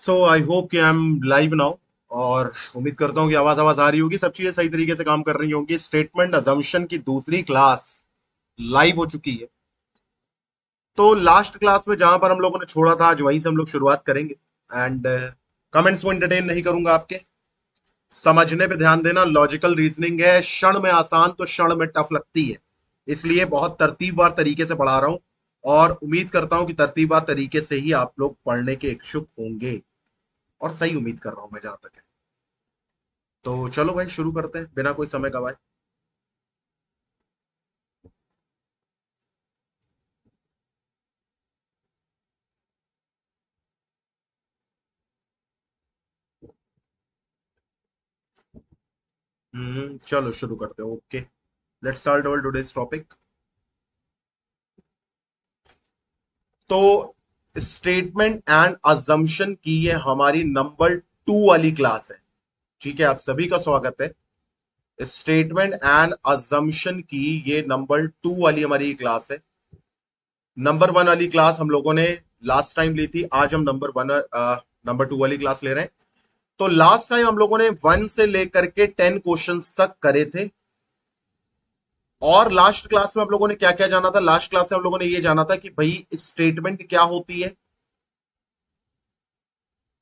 So I hope कि I am live now. और उम्मीद करता हूँ कि आवाज आवाज आ रही होगी, सब चीजें सही तरीके से काम कर रही होंगी। स्टेटमेंट अजम्पशन की दूसरी क्लास लाइव हो चुकी है। तो लास्ट क्लास में जहां पर हम लोगों ने छोड़ा था, आज वहीं से हम लोग शुरुआत करेंगे। एंड कमेंट्स को एंटरटेन नहीं करूंगा आपके। समझने पे ध्यान देना, लॉजिकल रीजनिंग है, क्षण में आसान तो क्षण में टफ लगती है। इसलिए बहुत तरतीबवार तरीके से पढ़ा रहा हूं। और उम्मीद करता हूं कि तरतीबवार तरीके से ही आप लोग पढ़ने के इच्छुक होंगे। और सही उम्मीद कर रहा हूं मैं, जहां तक है। तो चलो भाई, शुरू करते हैं बिना कोई समय गवाए। चलो शुरू करते हैं। Okay, let's start our today's topic. तो स्टेटमेंट एंड अजम्पशन की ये हमारी नंबर 2 वाली क्लास है। ठीक है, आप सभी का स्वागत है। स्टेटमेंट एंड अजम्पशन की ये नंबर 2 वाली हमारी क्लास है। नंबर 1 वाली क्लास हम लोगों ने लास्ट टाइम ली थी। आज हम नंबर 2 वाली क्लास ले रहे हैं। तो लास्ट टाइम हम लोगों ने 1 से लेकर के 10 क्वेश्चंस तक करे थे। और लास्ट क्लास में हम लोगों ने क्या क्या जाना था? लास्ट क्लास में हम लोगों ने ये जाना था कि भाई स्टेटमेंट क्या होती है।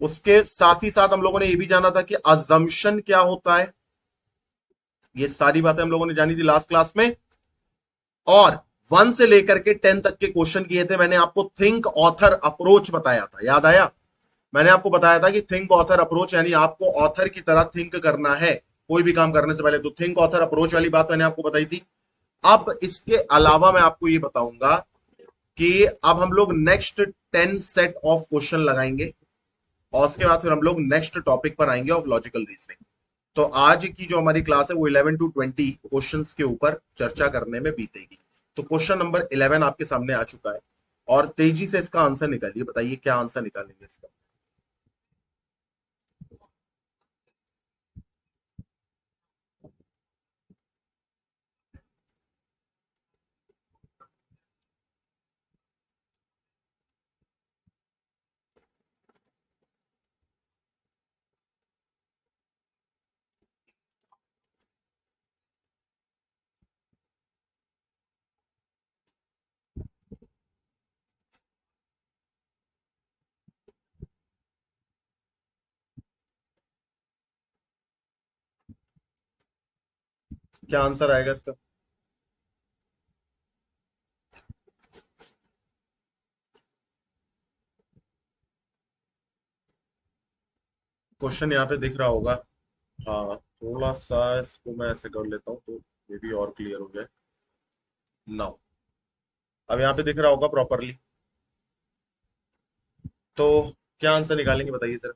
उसके साथ ही साथ हम लोगों ने ये भी जाना था कि अजम्पशन क्या होता है। ये सारी बातें हम लोगों ने जानी थी लास्ट क्लास में। और 1 से लेकर के 10 तक के क्वेश्चन किए थे। मैंने आपको थिंक ऑथर अप्रोच बताया था, याद आया? मैंने आपको बताया था कि थिंक ऑथर अप्रोच यानी आपको ऑथर की तरह थिंक करना है कोई भी काम करने से पहले। तो थिंक ऑथर अप्रोच वाली बात मैंने आपको बताई थी। अब इसके अलावा मैं आपको ये बताऊंगा कि अब हम लोग नेक्स्ट 10 सेट ऑफ क्वेश्चन लगाएंगे। और उसके बाद फिर हम लोग नेक्स्ट टॉपिक पर आएंगे ऑफ लॉजिकल रीजनिंग। तो आज की जो हमारी क्लास है वो 11 टू 20 क्वेश्चंस के ऊपर चर्चा करने में बीतेगी। तो क्वेश्चन नंबर 11 आपके सामने आ चुका है। और तेजी से इसका आंसर निकालिए, बताइए क्या आंसर निकालेंगे इसका। क्या आंसर आएगा इसका? क्वेश्चन यहाँ पे दिख रहा होगा। हाँ, थोड़ा सा इसको मैं ऐसे कर लेता हूँ तो ये भी और क्लियर हो जाए। नाउ अब यहाँ पे दिख रहा होगा प्रॉपरली। तो क्या आंसर निकालेंगे बताइए जरा।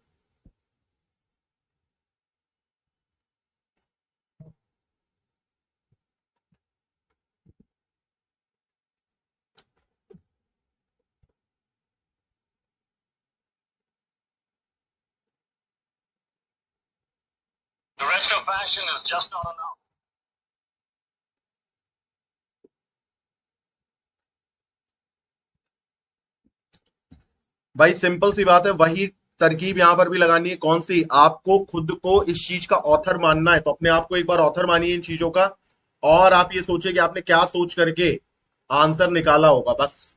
The rest of fashion is just not enough. भाई सिंपल सी बात है, वही तरकीब यहां पर भी लगानी है। कौन सी? आपको खुद को इस चीज का ऑथर मानना है, तो अपने आप को एक बार ऑथर मानिए इन चीजों का। और आप ये सोचिए कि आपने क्या सोच करके आंसर निकाला होगा, बस।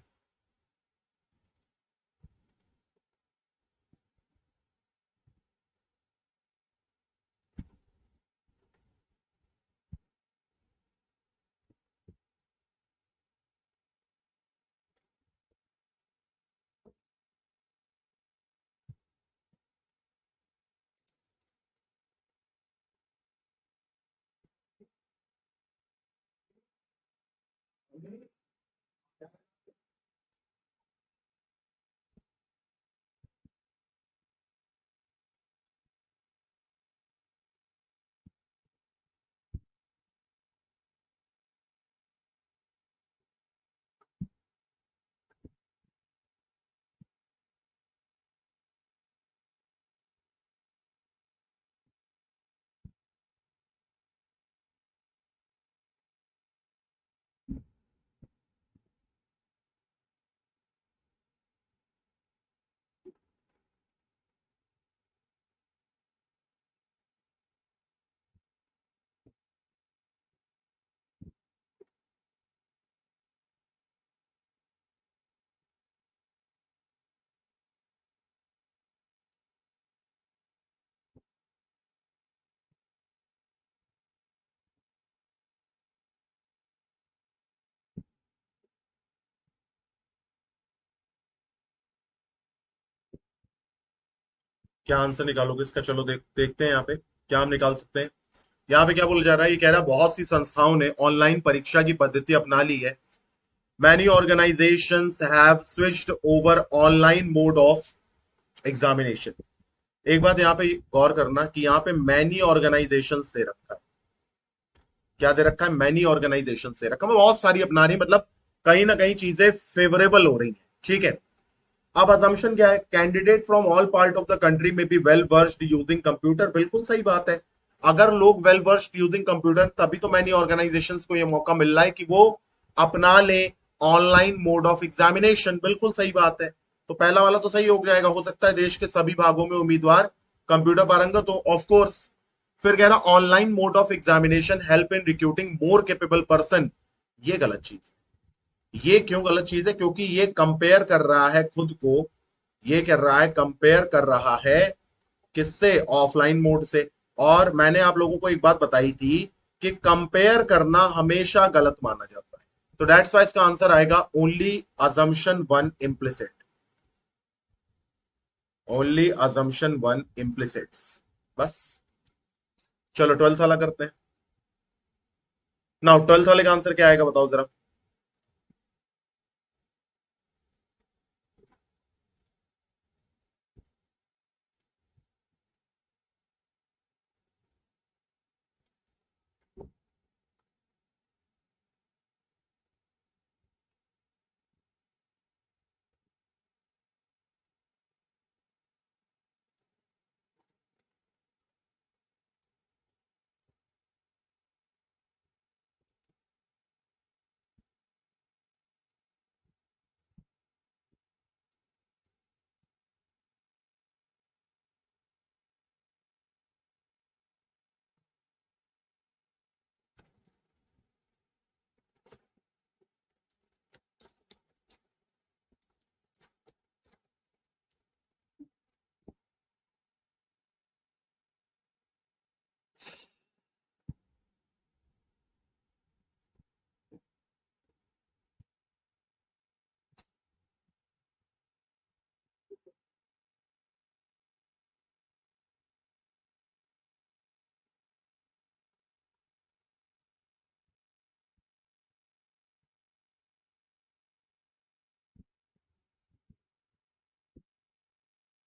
क्या आंसर निकालोगे इसका? चलो देखते हैं यहाँ पे क्या हम निकाल सकते हैं। यहाँ पे क्या बोला जा रहा है, ये कह रहा है बहुत सी संस्थाओं ने ऑनलाइन परीक्षा की पद्धति अपना ली है। Many organisations have switched over online mode of examination. एक बात यहाँ पे गौर करना कि यहाँ पे मैनी ऑर्गेनाइजेशन से रखा है। क्या दे रखा है? मैनी ऑर्गेनाइजेशन से रखा है, बहुत सारी अपना रही, मतलब कहीं ना कहीं चीजें फेवरेबल हो रही हैं। ठीक है। अब असम्पशन क्या है? Candidate from all part of the country may be well versed using computer. बिल्कुल सही बात है। अगर लोग वेल वर्स्ड यूजिंग कंप्यूटर, तभी तो मैनी ऑर्गेनाइजेशंस को यह मौका मिल रहा है कि वो अपना ले ऑनलाइन मोड ऑफ एग्जामिनेशन। बिल्कुल सही बात है। तो पहला वाला तो सही हो जाएगा। हो सकता है देश के सभी भागों में उम्मीदवार कंप्यूटर पारंगत हो, ऑफ कोर्स। फिर कह रहा online mode of examination help in recruiting more capable person. ये गलत चीज। ये क्यों गलत चीज है? क्योंकि ये कंपेयर कर रहा है खुद को, ये कर रहा है, कंपेयर कर रहा है किससे? ऑफलाइन मोड से। और मैंने आप लोगों को एक बात बताई थी कि कंपेयर करना हमेशा गलत माना जाता है। तो दैट्स वाई इसका आंसर आएगा only assumption one implicit. Only assumption one implicits. बस। चलो ट्वेल्थ वाला करते हैं। नाउ ट्वेल्थ वाले का आंसर क्या आएगा बताओ जरा।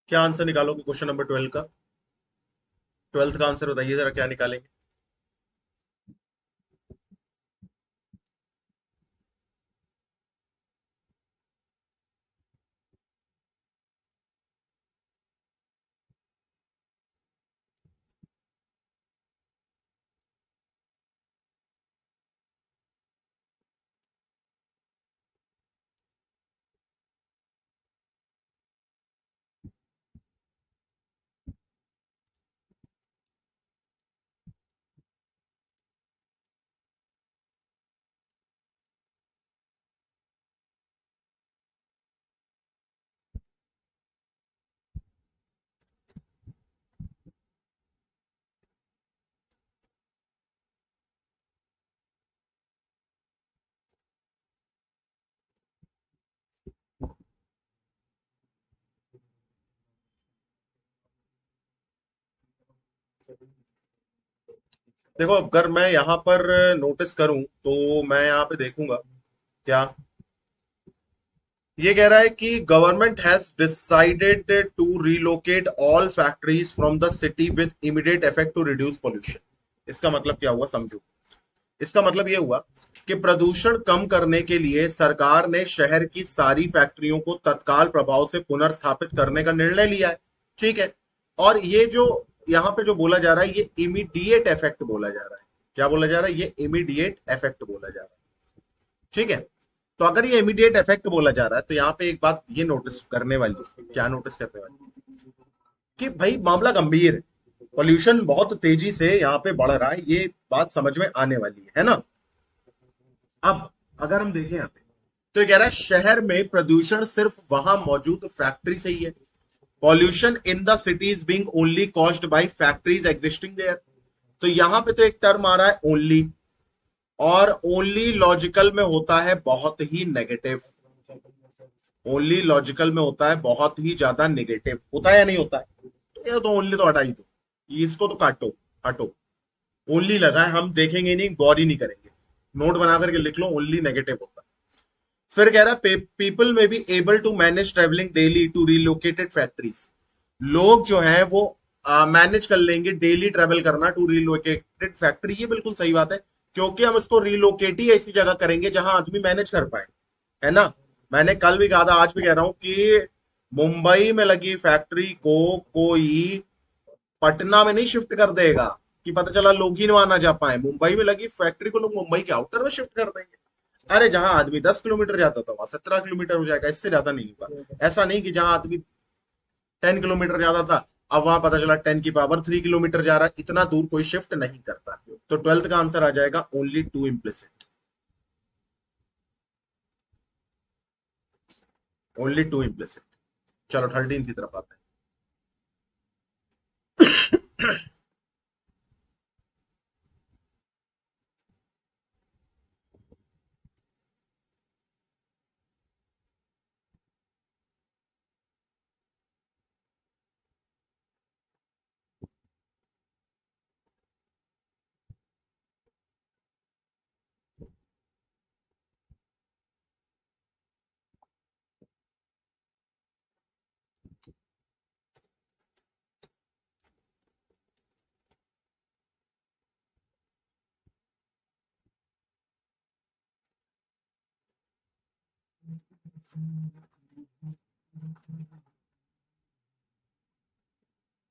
क्या आंसर निकालोगे क्वेश्चन नंबर 12 का? ट्वेल्थ का आंसर बताइए जरा, क्या निकालेंगे? देखो, अगर मैं यहां पर नोटिस करूं तो मैं यहां पे देखूंगा क्या ये कह रहा है कि government has decided to relocate all factories from the city with immediate effect to reduce pollution. इसका मतलब क्या हुआ समझो। इसका मतलब यह हुआ कि प्रदूषण कम करने के लिए सरकार ने शहर की सारी फैक्ट्रियों को तत्काल प्रभाव से पुनर्स्थापित करने का निर्णय लिया है। ठीक है। और ये जो यहां पे जो बोला जा रहा है, ये इमीडिएट इफेक्ट बोला जा रहा है। क्या बोला जा रहा है? ये इमीडिएट इफेक्ट बोला जा रहा है। ठीक है। तो अगर ये इमीडिएट इफेक्ट बोला जा रहा है तो यहाँ पे एक बात ये नोटिस करने वाली है। क्या नोटिस करने वाली है? कि भाई मामला गंभीर है। पोल्यूशन बहुत तेजी से यहाँ पे बढ़ रहा है, ये बात समझ में आने वाली है ना। अब अगर हम देखें यहाँ पे, तो ये कह रहा है शहर में प्रदूषण सिर्फ वहां मौजूद फैक्ट्री से ही है। Pollution in the cities being only caused by factories existing there. तो यहां पे तो एक टर्म आ रहा है ओनली, और ओनली लॉजिकल में होता है बहुत ही नेगेटिव। ओनली लॉजिकल में होता है बहुत ही ज्यादा नेगेटिव, होता है या नहीं होता है? ये तो ओनली तो हटा ही दो, इसको तो काटो, हटो। ओनली लगा है, हम देखेंगे नहीं, गौर ही नहीं करेंगे। नोट बना करके लिख लो, ओनली नेगेटिव होता है। फिर कह रहा है पीपल में be able to manage travelling daily to relocated factories. लोग जो है वो मैनेज कर लेंगे डेली ट्रेवल करना टू रिलोकेटेड फैक्ट्री। ये बिल्कुल सही बात है, क्योंकि हम इसको रिलोकेट ही ऐसी जगह करेंगे जहां आदमी मैनेज कर पाए, है ना। मैंने कल भी कहा था, आज भी कह रहा हूं कि मुंबई में लगी फैक्ट्री को कोई पटना में नहीं शिफ्ट कर देगा कि पता चला लोग ही वहां ना जा पाए। मुंबई में लगी फैक्ट्री को लोग मुंबई के आउटर में शिफ्ट कर देंगे। अरे जहां आदमी 10 किलोमीटर जाता था वहां 17 किलोमीटर हो जाएगा, इससे ज्यादा नहीं होगा। ऐसा नहीं कि जहां आदमी 10 किलोमीटर जाता था, अब वहां पता चला 10 की पावर 3 किलोमीटर जा रहा है। इतना दूर कोई शिफ्ट नहीं करता। तो 12th का आंसर आ जाएगा only two implicit. Only two implicit. चलो 13 की तरफ आते हैं।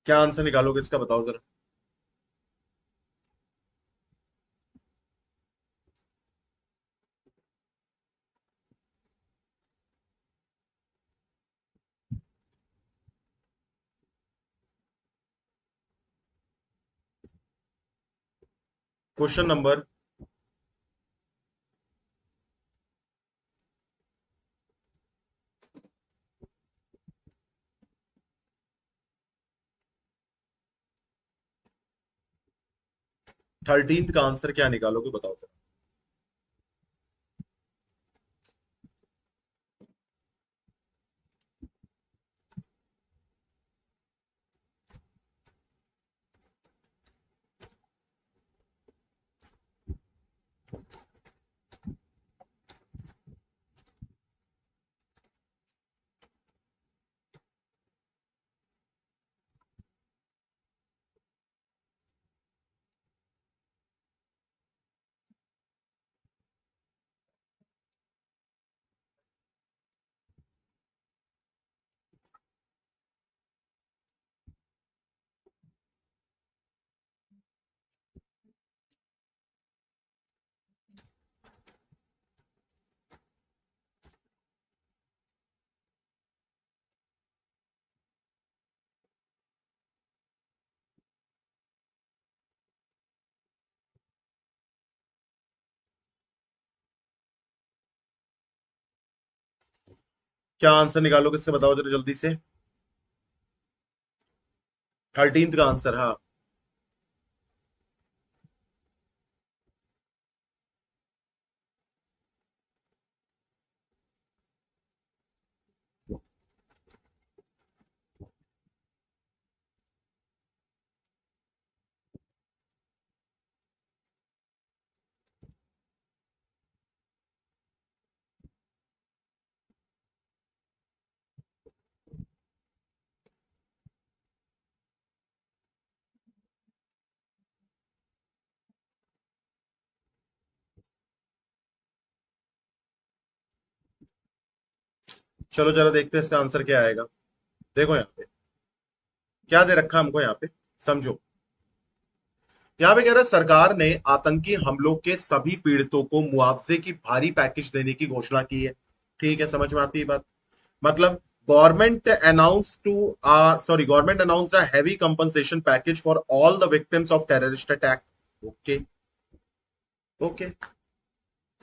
क्या आंसर निकालोगे इसका, बताओ जरा। क्वेश्चन नंबर 13 का आंसर क्या निकालोगे, बताओ जरा। क्या आंसर निकालोगे इससे, बताओ जरा जल्दी से। 13 का आंसर, हाँ। चलो जरा देखते हैं इसका आंसर क्या आएगा। देखो यहाँ पे क्या दे रखा है हमको, यहाँ पे समझो। यहाँ पे कह रहा है सरकार ने आतंकी हमलों के सभी पीड़ितों को मुआवजे की भारी पैकेज देने की घोषणा की है। ठीक है, समझ में आती है बात। मतलब government announce to government announced a heavy compensation package for all the victims of terrorist attack. Okay, okay.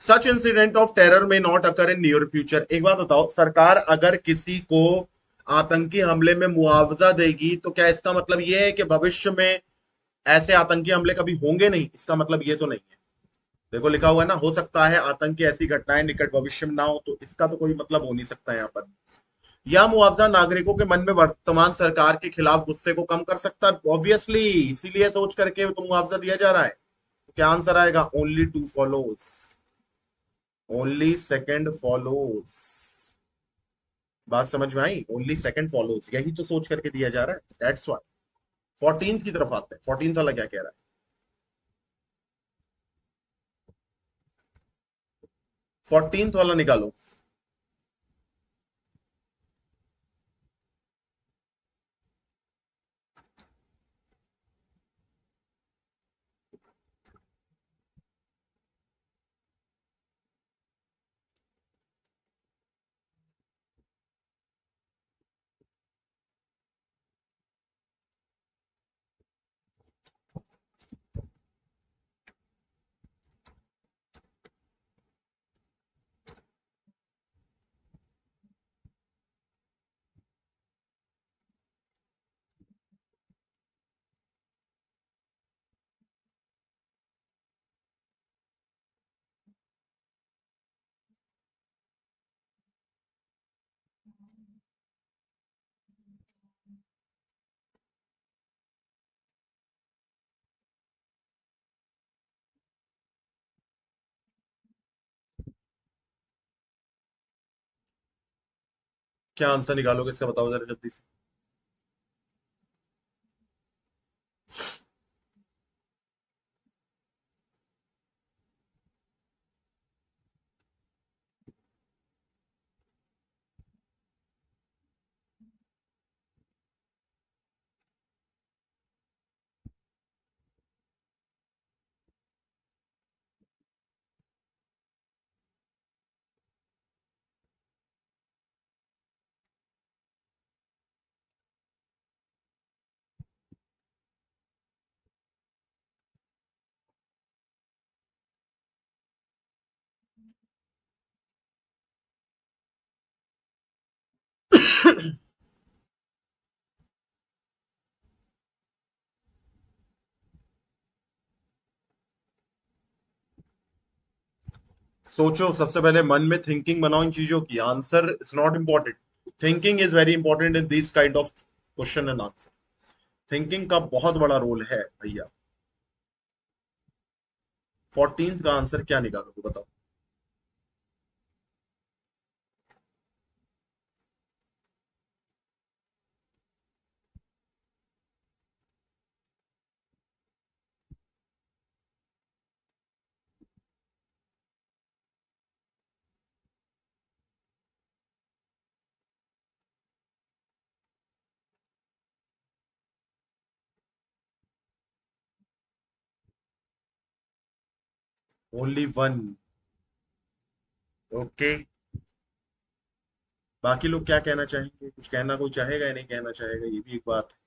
Such incident of terror may not occur in near future. एक बात बताओ, सरकार अगर किसी को आतंकी हमले में मुआवजा देगी तो क्या इसका मतलब यह है कि भविष्य में ऐसे आतंकी हमले कभी होंगे नहीं? इसका मतलब ये तो नहीं है। देखो लिखा हुआ है ना, हो सकता है आतंकी ऐसी घटनाएं निकट भविष्य में ना हो, तो इसका तो कोई मतलब हो नहीं सकता यहाँ पर। या मुआवजा नागरिकों के मन में वर्तमान सरकार के खिलाफ गुस्से को कम कर सकता है, ऑब्वियसली इसीलिए सोच करके तो मुआवजा दिया जा रहा है। तो क्या आंसर आएगा? Only two follows, only second follows. बात समझ में आई? ओनली सेकंड फॉलोज, यही तो सोच करके दिया जा रहा है, दैट्स व्हाई। 14th की तरफ आते हैं, 14th वाला क्या कह रहा है? 14th वाला निकालो। क्या आंसर निकालोगे इसका, बताओ जरा जल्दी से। सोचो, सबसे पहले मन में थिंकिंग बनाओ इन चीजों की। Answer is not important, thinking is very important in this kind of question and answer. Thinking का बहुत बड़ा रोल है भैया। 14th का आंसर क्या निकालोगे बताओ। Only one. ओके, बाकी लोग क्या कहना चाहेंगे? कुछ कहना कोई चाहेगा या नहीं कहना चाहेगा, ये भी एक बात है।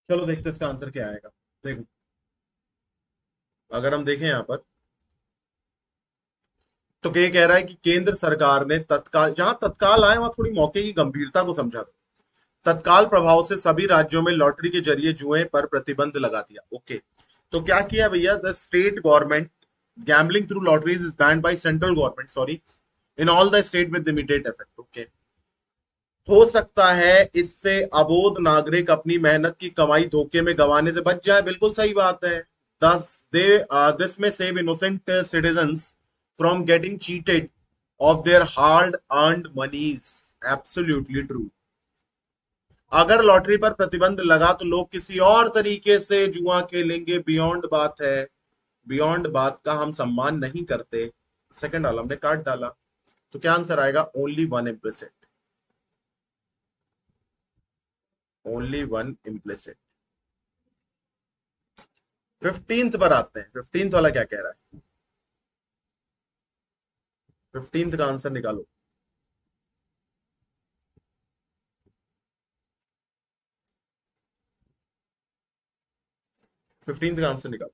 चलो देखते हैं इसका आंसर क्या आएगा। देखो, अगर हम देखें यहाँ पर, तो क्या कह रहा है कि केंद्र सरकार ने तत्काल, जहां तत्काल आए वहां थोड़ी मौके की गंभीरता को समझा दो। तत्काल प्रभाव से सभी राज्यों में लॉटरी के जरिए जुए पर प्रतिबंध लगा दिया। ओके, तो क्या किया भैया? The state government gambling through lotteries is band by central government, sorry, in all the state with immediate effect. Okay, हो सकता है इससे अबोध नागरिक अपनी मेहनत की कमाई धोखे में गंवाने से बच जाए। बिल्कुल सही बात है। Thus, this may save innocent citizens from getting cheated of their hard-earned monies. Absolutely true. अगर लॉटरी पर प्रतिबंध लगा तो लोग किसी और तरीके से जुआ खेलेंगे, बियॉन्ड बात है। बियॉन्ड बात का हम सम्मान नहीं करते। सेकंड वाला हमने काट डाला। तो क्या आंसर आएगा? Only one implicit. Only one implicit. 15th पर आते हैं। 15th वाला क्या कह रहा है? 15th का आंसर निकालो। 15th का आंसर निकालो।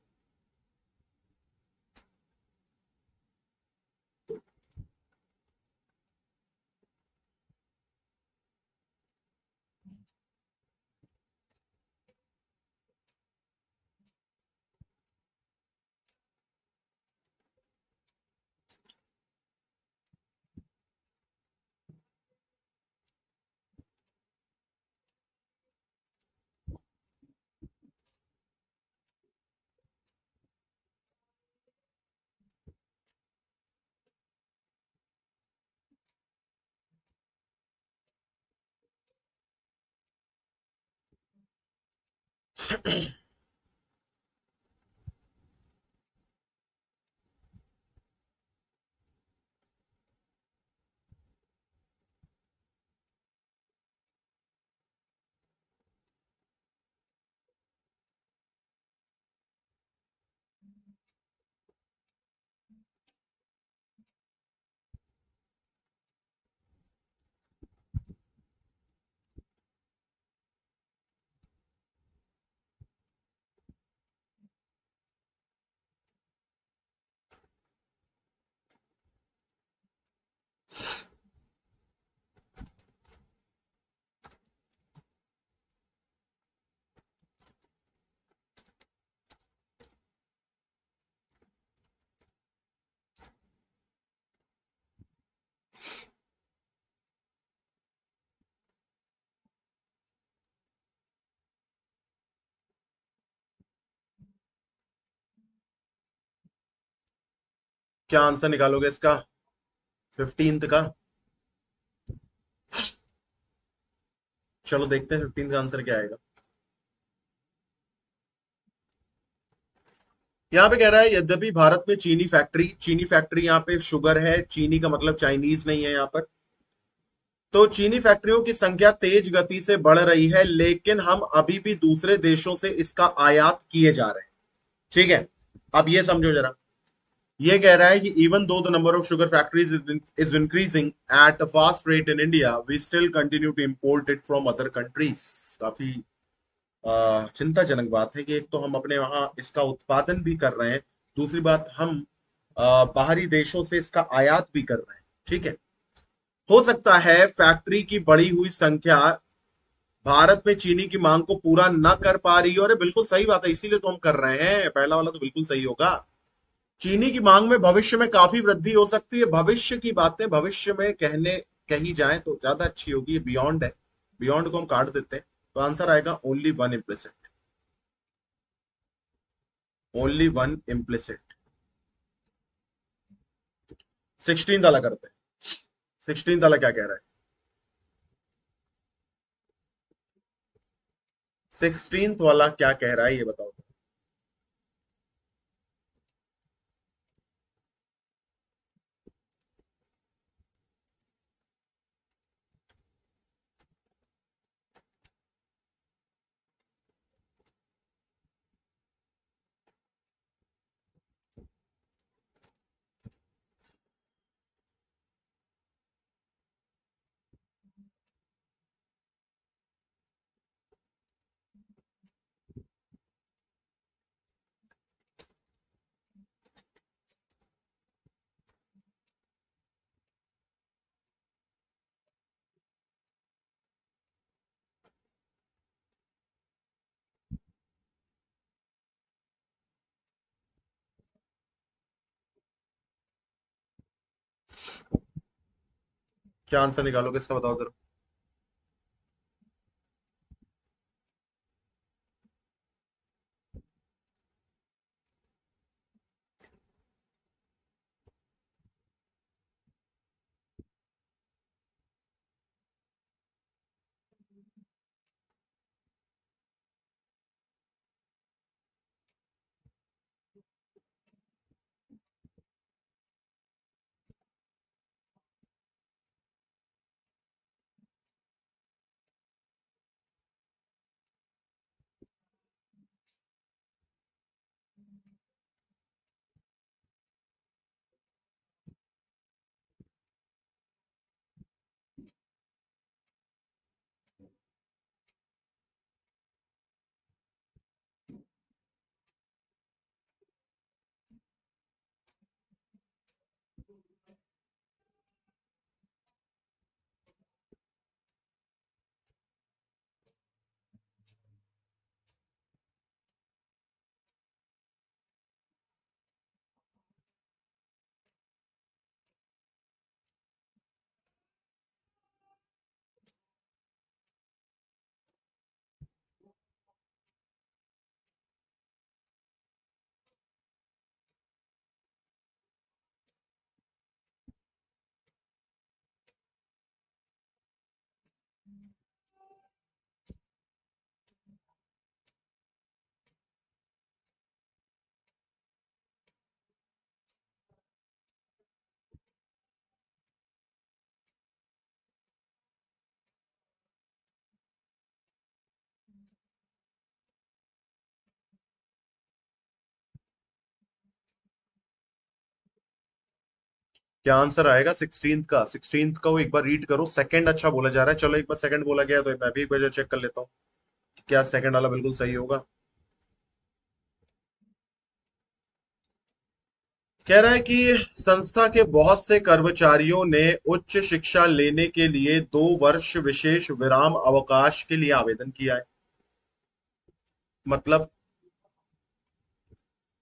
क्या आंसर निकालोगे इसका? 15th का। चलो देखते हैं 15th का आंसर क्या आएगा। यहाँ पे कह रहा है यद्यपि भारत में चीनी फैक्ट्री यहाँ पे शुगर है, चीनी का मतलब चाइनीज नहीं है यहाँ पर। तो चीनी फैक्ट्रियों की संख्या तेज गति से बढ़ रही है, लेकिन हम अभी भी दूसरे देशों से इसका आयात किए जा रहे हैं। ठीक है। अब ये समझो जरा। ये कह रहा है कि even though the number of sugar factories is increasing at a fast rate in India, we still continue to import it from other countries. काफी चिंताजनक बात है कि एक तो हम अपने वहां इसका उत्पादन भी कर रहे हैं, दूसरी बात हम बाहरी देशों से इसका आयात भी कर रहे हैं। ठीक है। हो सकता है फैक्ट्री की बढ़ी हुई संख्या भारत में चीनी की मांग को पूरा न कर पा रही हो। अरे बिल्कुल सही बात है, इसीलिए तो हम कर रहे हैं। पहला वाला तो बिल्कुल सही होगा। चीनी की मांग में भविष्य में काफी वृद्धि हो सकती है। भविष्य की बातें भविष्य में कही जाए तो ज्यादा अच्छी होगी। बियॉन्ड है। बियॉन्ड को हम काट देते हैं। तो आंसर आएगा only one implicit. Only one implicit. 16 वाला करते हैं। 16 वाला क्या कह रहा है? 16 वाला क्या कह रहा है ये बताओ। क्या आंसर निकालोगे इसका बताओ जरा। क्या आंसर आएगा 16th का? 16th का वो एक बार रीड करो, सेकंड अच्छा बोला जा रहा है। चलो एक बार सेकंड बोला गया तो मैं भी एक बार चेक कर लेता हूँ कि क्या सेकंड वाला बिल्कुल सही होगा। कह रहा है कि संस्था के बहुत से कर्मचारियों ने उच्च शिक्षा लेने के लिए 2 वर्ष विशेष विराम अवकाश के लिए आवेदन किया है। मतलब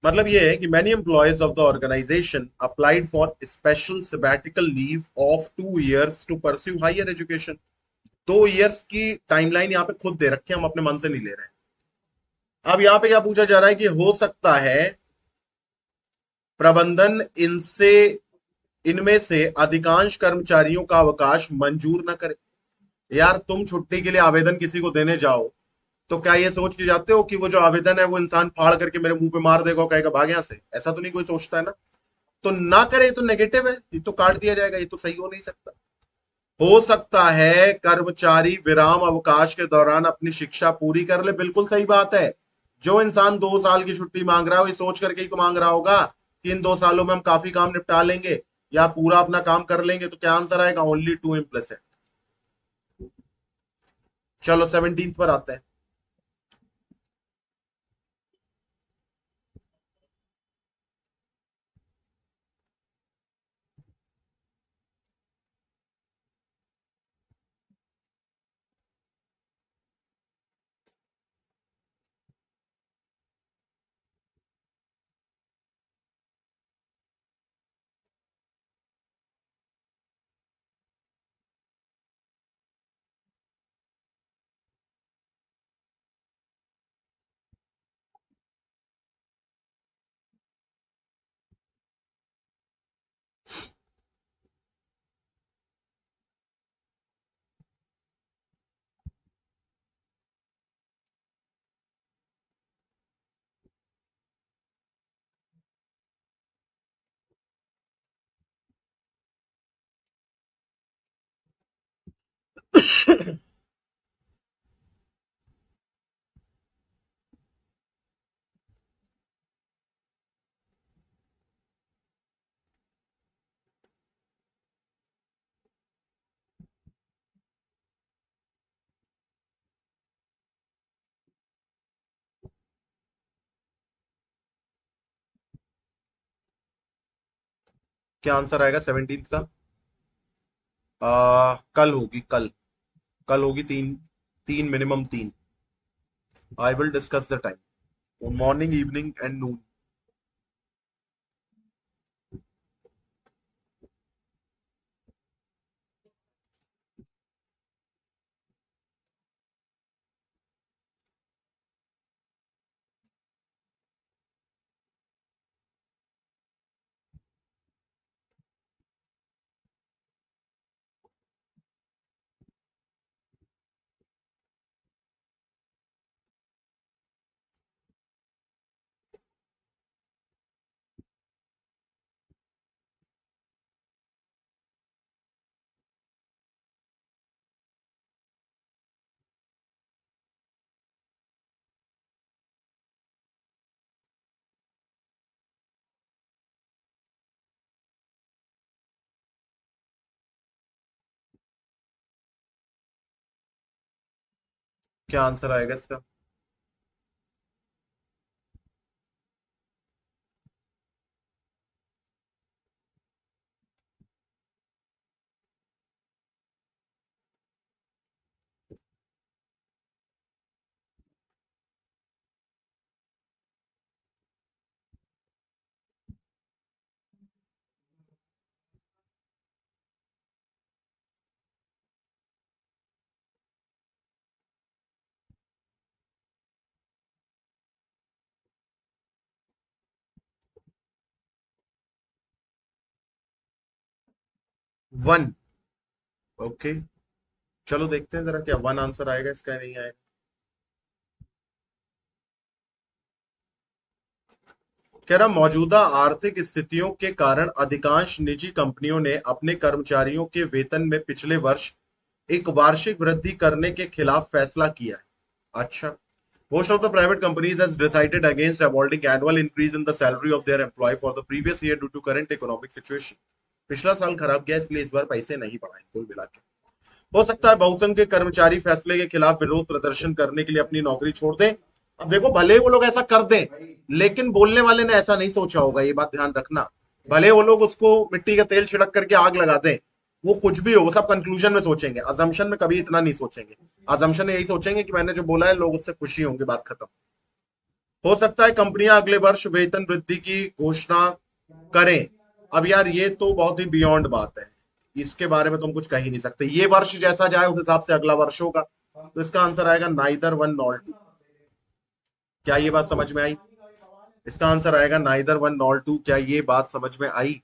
मतलब ये है कि many employees of the organization applied for special sabbatical leave of 2 years to pursue higher education। 2 years की टाइमलाइन यहाँ पे खुद दे रखे हैं, हम अपने मन से नहीं ले रहे हैं। अब यहाँ पे क्या पूछा जा रहा है कि हो सकता है प्रबंधन इनसे इनमें से अधिकांश कर्मचारियों का अवकाश मंजूर न करे। यार तुम छुट्टी के लिए आवेदन किसी को देने जाओ तो क्या ये सोच के जाते हो कि वो जो आवेदन है वो इंसान फाड़ करके मेरे मुंह पे मार देगा और कहेगा भाग यहाँ से? ऐसा तो नहीं कोई सोचता है ना। तो ना करे तो नेगेटिव है, ये तो काट दिया जाएगा, ये तो सही हो नहीं सकता। हो सकता है कर्मचारी विराम अवकाश के दौरान अपनी शिक्षा पूरी कर ले, बिल्कुल सही बात है। जो इंसान 2 साल की छुट्टी मांग रहा है वो ये सोच करके ही तो मांग रहा होगा कि इन 2 सालों में हम काफी काम निपटा लेंगे या पूरा अपना काम कर लेंगे। तो क्या आंसर आएगा? Only two implicit. चलो 17th पर आते हैं। क्या आंसर आएगा 17th का? कल होगी, कल। कल होगी, तीन, तीन मिनिमम तीन। I will discuss the time, morning evening and noon. क्या आंसर आएगा इसका? वन। ओके, चलो देखते हैं जरा क्या वन आंसर आएगा इसका, नहीं आएगा। कह रहा मौजूदा आर्थिक स्थितियों के कारण अधिकांश निजी कंपनियों ने अपने कर्मचारियों के वेतन में पिछले वर्ष एक वार्षिक वृद्धि करने के खिलाफ फैसला किया है। अच्छा। Most of the private companies has decided against awarding annual increase in the salary of their employee for the previous year due to current economic situation। पिछला साल खराब गया इसलिए इस बार पैसे नहीं बढ़ाए कुल मिला के। हो सकता है बहुसंघ के कर्मचारी फैसले के खिलाफ विरोध प्रदर्शन करने के लिए अपनी नौकरी छोड़ दें। अब देखो भले वो लोग ऐसा कर दें, लेकिन बोलने वाले ने ऐसा नहीं सोचा होगा, ये बात ध्यान रखना। भले वो लोग उसको मिट्टी का तेल छिड़क करके आग लगा दें, वो कुछ भी हो वो सब कंक्लूजन में सोचेंगे, अजम्पशन में कभी इतना नहीं सोचेंगे। अजम्पशन में यही सोचेंगे कि मैंने जो बोला है लोग उससे खुशी होंगे, बात खत्म। हो सकता है कंपनियां अगले वर्ष वेतन वृद्धि की घोषणा करें। अब यार ये तो बहुत ही बियॉन्ड बात है, इसके बारे में तुम कुछ कह ही नहीं सकते। ये वर्ष जैसा जाए उस हिसाब से अगला वर्ष होगा, तो इसका आंसर आएगा नाइदर वन नॉर टू। क्या ये बात समझ में आई? इसका आंसर आएगा नाइदर वन नॉर टू। क्या ये बात समझ में आई?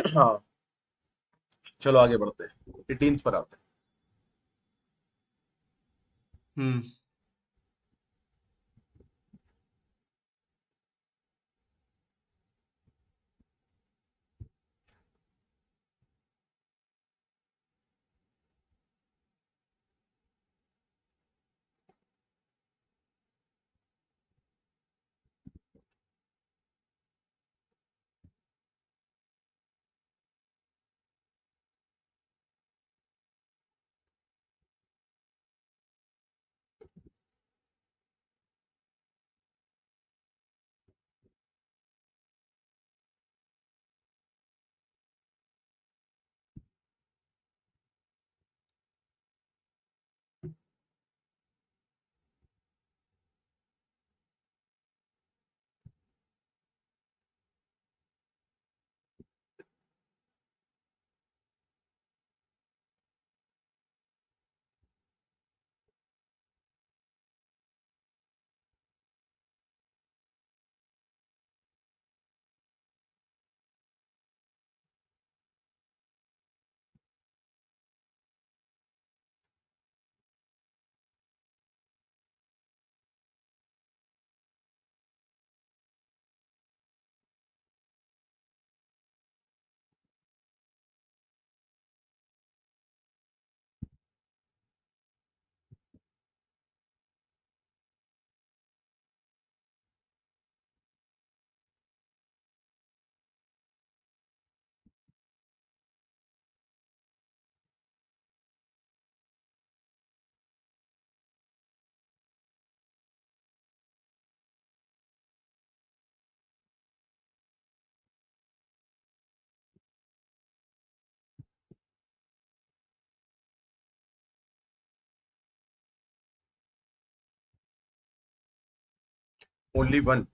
हाँ, चलो आगे बढ़ते हैं, 18th पर आते हैं। Only one.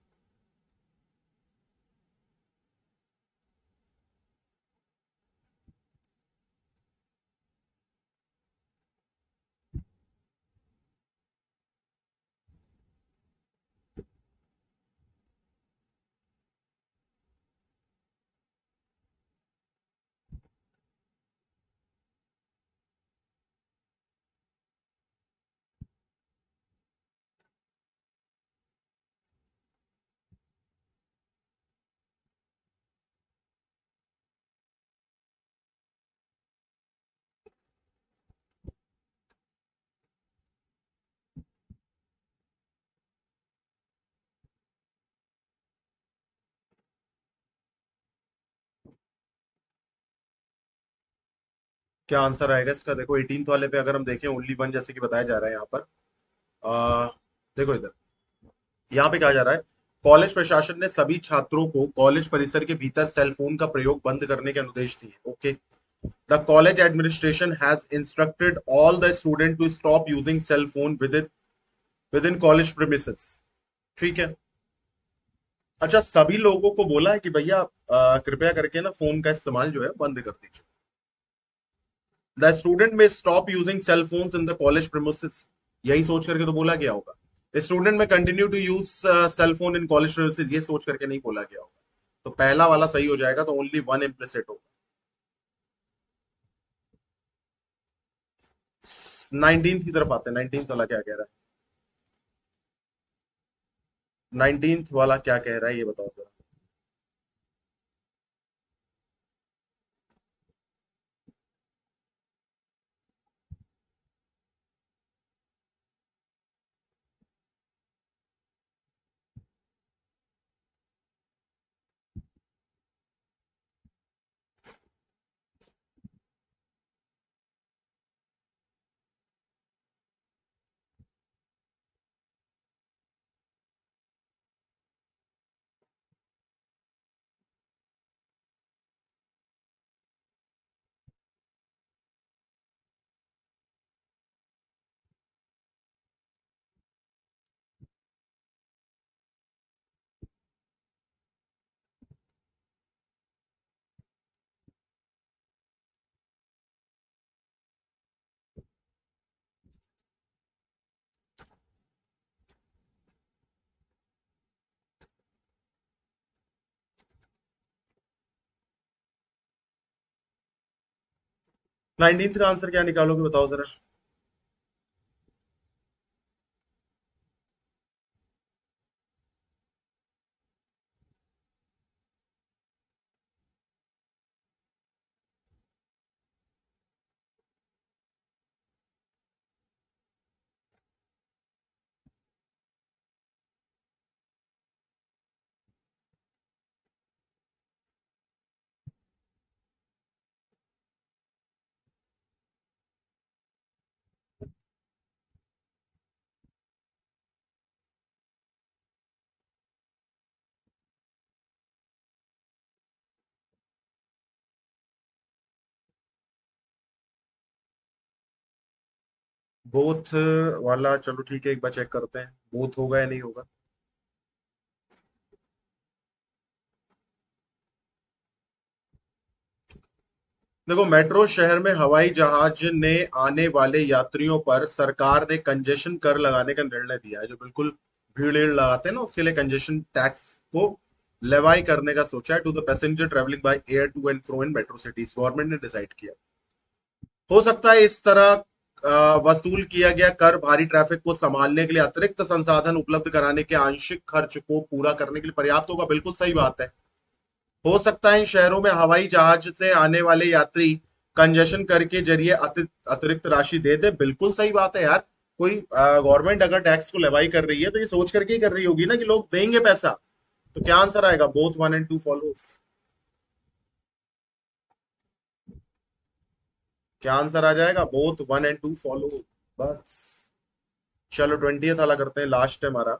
क्या आंसर आएगा इसका? देखो 18th वाले पे अगर हम देखें ओनली वन जैसे कि बताया जा रहा है यहाँ पर। आ, देखो इधर, यहाँ पे कहा जा रहा है कॉलेज प्रशासन ने सभी छात्रों को कॉलेज परिसर के भीतर सेल फोन का प्रयोग बंद करने के निर्देश दिए। Okay, the college administration has instructed all the student to stop using cell phone within college premises. ठीक है। अच्छा, सभी लोगों को बोला है कि भैया कृपया करके ना फोन का इस्तेमाल जो है बंद कर दीजिए। The student may stop using cell phones in the college premises, यही सोच करके तो बोला गया होगा। Student may continue to use cell phone in college premises, ये सोच करके नहीं बोला गया होगा। तो पहला वाला सही हो जाएगा, तो ओनली वन इम्प्लिसिट होगा। 19th की तरफ आते हैं, 19th वाला क्या कह रहा है? 19th वाला क्या कह रहा है ये बताओ जरा। 19th का आंसर क्या निकालोगे बताओ जरा। बोथ वाला चलो ठीक है, एक बार चेक करते हैं बोथ होगा या नहीं होगा। देखो, मेट्रो शहर में हवाई जहाज ने आने वाले यात्रियों पर सरकार ने कंजेशन कर लगाने का निर्णय दिया है। जो बिल्कुल भीड़ लगाते हैं ना, उसके लिए कंजेशन टैक्स को लेवाई करने का सोचा है to the passenger travelling by air to and fro in metro cities. Government ने डिसाइड किया। हो सकता है इस तरह वसूल किया गया कर भारी ट्रैफिक को संभालने के लिए अतिरिक्त संसाधन उपलब्ध कराने के आंशिक खर्च को पूरा करने के लिए पर्याप्त होगा। बिल्कुल सही बात है। हो सकता है इन शहरों में हवाई जहाज से आने वाले यात्री कंजेशन कर के जरिए अतिरिक्त राशि दे दे। बिल्कुल सही बात है यार। कोई गवर्नमेंट अगर टैक्स को लेवाई कर रही है तो ये सोच करके ही कर रही होगी ना कि लोग देंगे पैसा। तो क्या आंसर आएगा? Both one and two follows. क्या आंसर आ जाएगा? Both one and two follow. बस। चलो 20th वाला करते हैं, लास्ट है हमारा।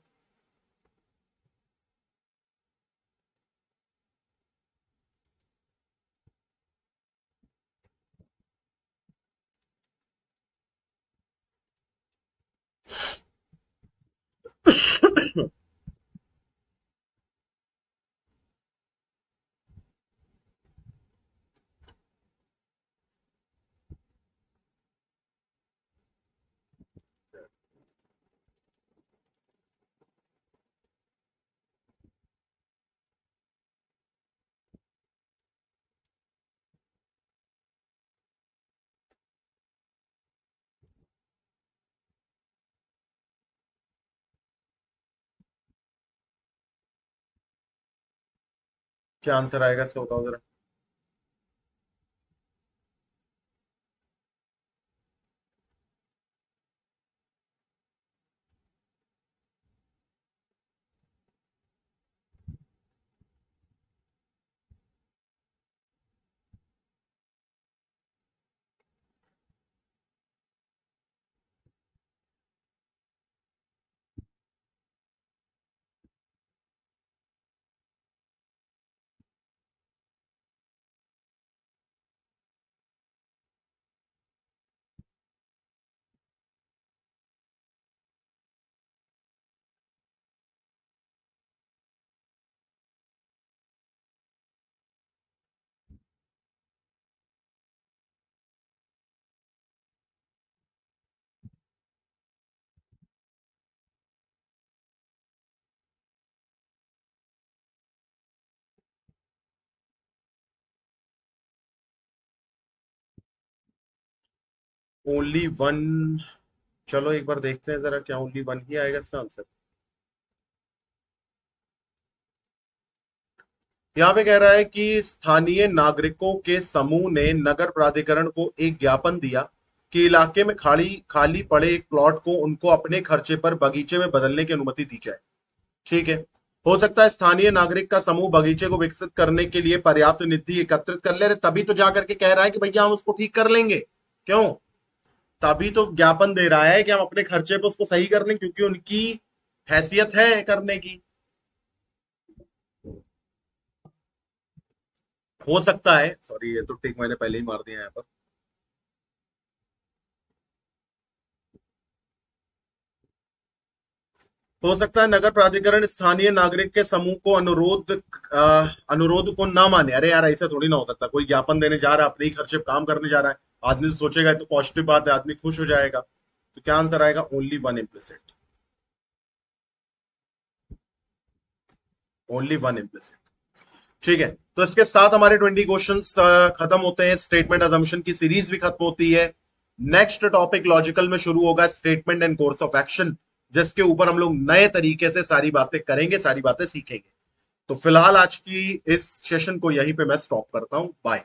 क्या आंसर आएगा इसका बताओ जरा। Only one. चलो एक बार देखते हैं जरा, क्या ओनली वन ही आएगा इसका आंसर। यहाँ पे कह रहा है कि स्थानीय नागरिकों के समूह ने नगर प्राधिकरण को एक ज्ञापन दिया कि इलाके में खाली खाली पड़े एक प्लॉट को उनको अपने खर्चे पर बगीचे में बदलने की अनुमति दी जाए। ठीक है। हो सकता है स्थानीय नागरिक का समूह बगीचे को विकसित करने के लिए पर्याप्त निधि एकत्रित कर ले रहे, तभी तो जाकर के कह रहा है कि भैया हम उसको ठीक कर लेंगे। क्यों? तभी तो ज्ञापन दे रहा है कि हम अपने खर्चे पर उसको सही कर लें, क्योंकि उनकी हैसियत है करने की। हो सकता है, सॉरी ये तो टिक मैंने पहले ही मार दिया यहाँ पर। हो सकता है नगर प्राधिकरण स्थानीय नागरिक के समूह को अनुरोध को ना माने। अरे यार, ऐसा थोड़ी ना हो सकता। कोई ज्ञापन देने जा रहा है, अपने ही खर्चे पे काम करने जा रहा है, आदमी तो सोचेगा ये तो पॉजिटिव बात है, आदमी खुश हो जाएगा। तो क्या आंसर आएगा? Only one implicit. Only one implicit. ठीक है, तो इसके साथ हमारे 20 क्वेश्चंस खत्म होते हैं, स्टेटमेंट अजम्पशन की सीरीज भी खत्म होती है। नेक्स्ट टॉपिक लॉजिकल में शुरू होगा, statement and course of action, जिसके ऊपर हम लोग नए तरीके से सारी बातें करेंगे, सारी बातें सीखेंगे। तो फिलहाल आज की इस सेशन को यहीं पे मैं स्टॉप करता हूं। बाय।